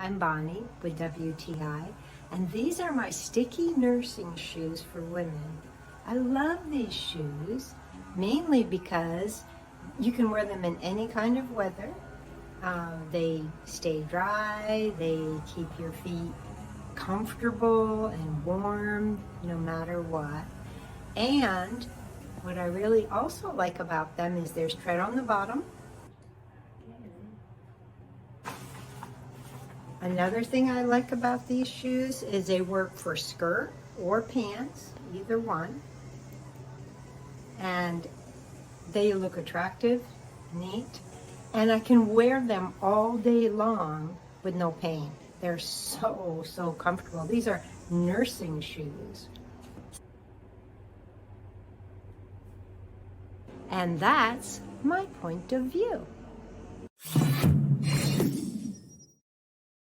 I'm Bonnie with WTI, and these are my sticky nursing shoes for women. I love these shoes, mainly because you can wear them in any kind of weather. They stay dry, they keep your feet comfortable and warm no matter what. And what I really also like about them is there's tread on the bottom. Another thing I like about these shoes is they work for skirt or pants, either one. And they look attractive, neat, and I can wear them all day long with no pain. They're so comfortable. These are nursing shoes. And that's my point of view.